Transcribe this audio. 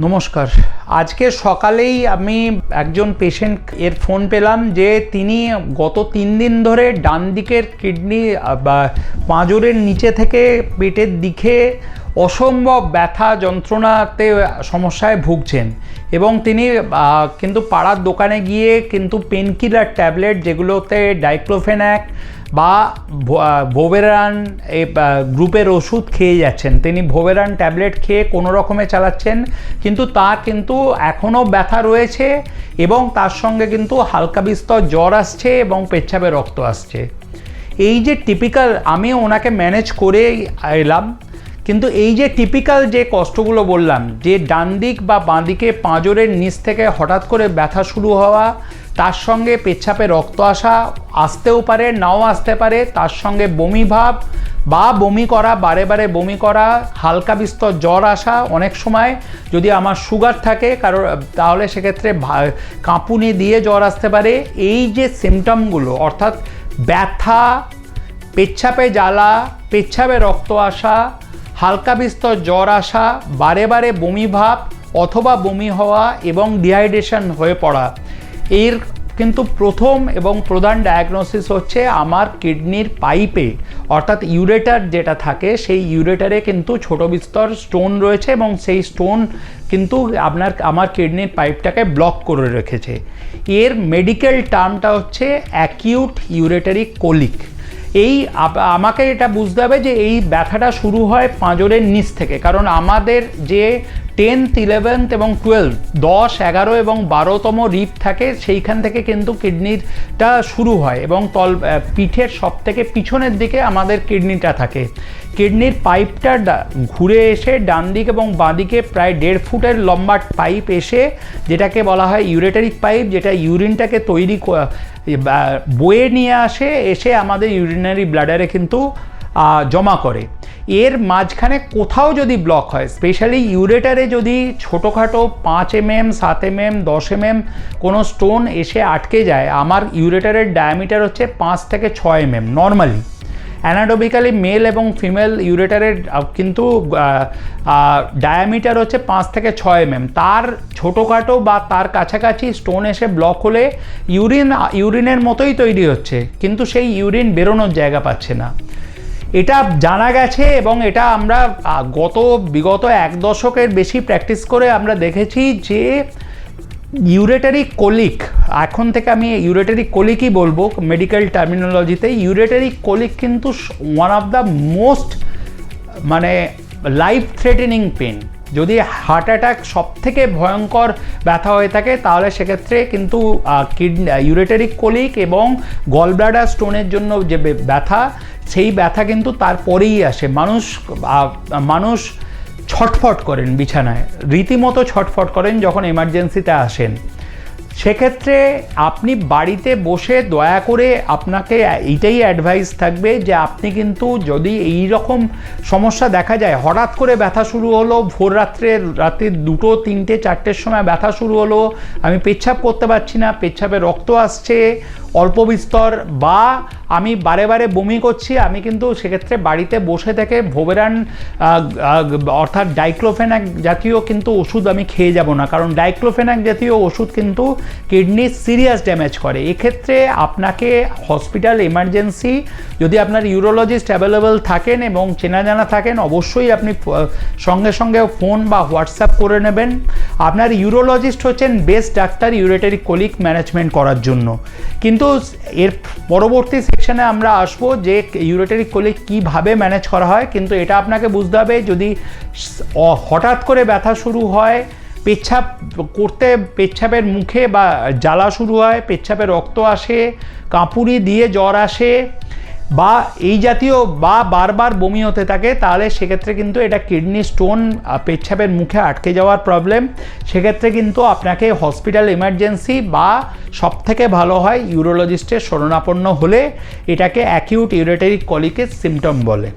নমস্কার। আজকে সকালেই আমি একজন পেশেন্ট এর ফোন পেলাম যে তিনি গত 3 দিন ধরে ডান দিকের কিডনি বা পাঁজরের নিচে থেকে পেটের দিকে অসম্ভব ব্যথা যন্ত্রণাতে সমস্যায় ভুগছেন এবং তিনি কিন্তু পাড়ার দোকানে গিয়ে কিন্তু পেনকিলার ট্যাবলেট যেগুলোতে ডাইক্লোফেনাক বা ভোভেরান এই গ্রুপের ওষুধ খেয়ে যাচ্ছেন। তিনি ভোভেরান ট্যাবলেট খেয়ে কোনো রকমে চালাচ্ছেন, কিন্তু তার কিন্তু এখনও ব্যথা রয়েছে এবং তার সঙ্গে কিন্তু হালকা বিস্তর জ্বর আসছে এবং পেচ্ছাপে রক্ত আসছে। এই যে টিপিক্যাল, আমি ওনাকে ম্যানেজ করে এলাম, কিন্তু এই যে টিপিক্যাল যে কষ্টগুলো বললাম, যে ডান দিক বা বাঁ দিকে পাঁজরের নিচ থেকে হঠাৎ করে ব্যথা শুরু হওয়া, তার সঙ্গে পেচ্ছাপে রক্ত আসা, আসতেও পারে নাও আসতে পারে, তার সঙ্গে বমি ভাব বা বমি করা, বারে বারে বমি করা, হালকা বিস্তর জ্বর আসা, অনেক সময় যদি আমার সুগার থাকে কারোর তাহলে সেক্ষেত্রে কাঁপুনি দিয়ে জ্বর আসতে পারে। এই যে সিমটমগুলো অর্থাৎ ব্যথা, পেচ্ছাপে জ্বালা, পেচ্ছাপে রক্ত আসা, হালকা বিস্তর জ্বর আসা, বারে বারে বমি ভাব অথবা বমি হওয়া এবং ডিহাইড্রেশন হয়ে পড়া, এর কিন্তু প্রথম এবং প্রধান ডায়াগনোসিস হচ্ছে আমার কিডনির পাইপে অর্থাৎ ইউরেটার যেটা থাকে সেই ইউরেটারে কিন্তু ছোট বিস্তর স্টোন রয়েছে এবং সেই স্টোন কিন্তু আমার কিডনির পাইপটাকে ব্লক করে রেখেছে। এর মেডিকেল টার্মটা হচ্ছে অ্যাকিউট ইউরেটারি কোলিক। আমাকে এটা বুঝতে হবে যে এই ব্যথাটা শুরু হয় পাঁজরের নিচ থেকে, কারণ আমাদের যে 10th, 11th এবং 12, 10, 11 এবং 12তম রিপ থাকে, সেইখান থেকে কিন্তু কিডনিটা শুরু হয় এবং পিঠের সব থেকে পিছনের দিকে আমাদের কিডনিটা থাকে। কিডনির পাইপটা ঘুরে এসে ডান দিক এবং বাঁ দিকে প্রায় 1.5 ফুটের লম্বা পাইপ এসে, যেটাকে বলা হয় ইউরেটারিক পাইপ, যেটা ইউরিনটাকে বয়ে নিয়ে এসে আমাদের ইউরিনারি ব্লাডারে কিন্তু জমা করে। এর মাঝখানে কোথাও যদি ব্লক হয়, স্পেশালি ইউরেটারে যদি ছোটোখাটো 5 mm, 7 mm, 10 mm কোনো স্টোন এসে আটকে যায়, আমার ইউরেটারের ডায়ামিটার হচ্ছে 5 থেকে 6 mm নর্মালি। অ্যানাটোমিক্যালি মেল এবং ফিমেল ইউরেটারের কিন্তু ডায়ামিটার হচ্ছে 5 থেকে 6 mm। তার ছোটোখাটো বা তার কাছাকাছি স্টোন এসে ব্লক হলে ইউরিনের মতোই তৈরি হচ্ছে, কিন্তু সেই ইউরিন বেরোনোর জায়গা পাচ্ছে না। এটা জানা গেছে এবং এটা আমরা বিগত 1 দশকের বেশি প্র্যাকটিস করে আমরা দেখেছি যে ইউরেটারি কোলিক, এখন থেকে আমি ইউরেটারি কোলিকই বলবো মেডিকেল টার্মিনোলজিতে, ইউরেটারি কোলিক কিন্তু one of the most life threatening pain. যদি হার্ট অ্যাটাক সব থেকে ভয়ঙ্কর ব্যথা হয়ে থাকে, তাহলে সেক্ষেত্রে কিন্তু ইউরেটারি কোলিক এবং গল ব্লাডার স্টোনের জন্য যে ব্যথা, সেই ব্যথা কিন্তু তারপরেই আসে। মানুষ ছটফট করেন বিছানায়, রীতিমতো ছটফট করেন যখন এমার্জেন্সিতে আসেন। সেক্ষেত্রে আপনি বাড়িতে বসে দয়া করে, আপনাকে এইটাই অ্যাডভাইস থাকবে যে আপনি কিন্তু যদি এই রকম সমস্যা দেখা যায়, হঠাৎ করে ব্যথা শুরু হলো, ভোর রাত্রি 2টো, 3টে, 4টের সময় ব্যথা শুরু হলো, আমি পেচ্ছাপ করতে পারছি না, পেচ্ছাপে রক্ত আসছে অল্প বিস্তর, বা আমি বারে বারে বমি করছি, আমি কিন্তু সেক্ষেত্রে বাড়িতে বসে থেকে ভোভেরান অর্থাৎ ডাইক্লোফেনাক জাতীয় কিন্তু ওষুধ আমি খেয়ে যাব না, কারণ ডাইক্লোফেনাক জাতীয় ওষুধ কিন্তু কিডনির সিরিয়াস ড্যামেজ করে। এক্ষেত্রে আপনাকে হসপিটাল এমার্জেন্সি, যদি আপনার ইউরোলজিস্ট অ্যাভেলেবেল থাকেন এবং চেনা জানা থাকেন, অবশ্যই আপনি সঙ্গে সঙ্গে ফোন বা হোয়াটসঅ্যাপ করে নেবেন। আপনার ইউরোলজিস্ট হচ্ছেন বেস্ট ডাক্তার ইউরেটারি কোলিক ম্যানেজমেন্ট করার জন্য। কিন্তু এর পরবর্তী সেকশনে আমরা আসবো যে ইউরেটারি কোলিক কীভাবে ম্যানেজ করা হয়, কিন্তু এটা আপনাকে বুঝতে হবে, যদি হঠাৎ করে ব্যথা শুরু হয়, পেচ্ছাপ করতে পেচ্ছাপের মুখে বা জ্বালা শুরু হয়, পেচ্ছাপে রক্ত আসে, কাঁপুনি দিয়ে জ্বর আসে, বা এই জাতীয় বা বারবার বমি হতে থাকে, তাহলে সেক্ষেত্রে কিন্তু এটা কিডনি স্টোন, পেচ্ছাপের মুখে আটকে যাওয়ার প্রবলেম। সেক্ষেত্রে কিন্তু আপনাকে হসপিটাল এমার্জেন্সি বা সবথেকে ভালো হয় ইউরোলজিস্টের শরণাপন্ন হলে, এটাকে অ্যাকিউট ইউরেটারি কোলিকের সিমটম বলে।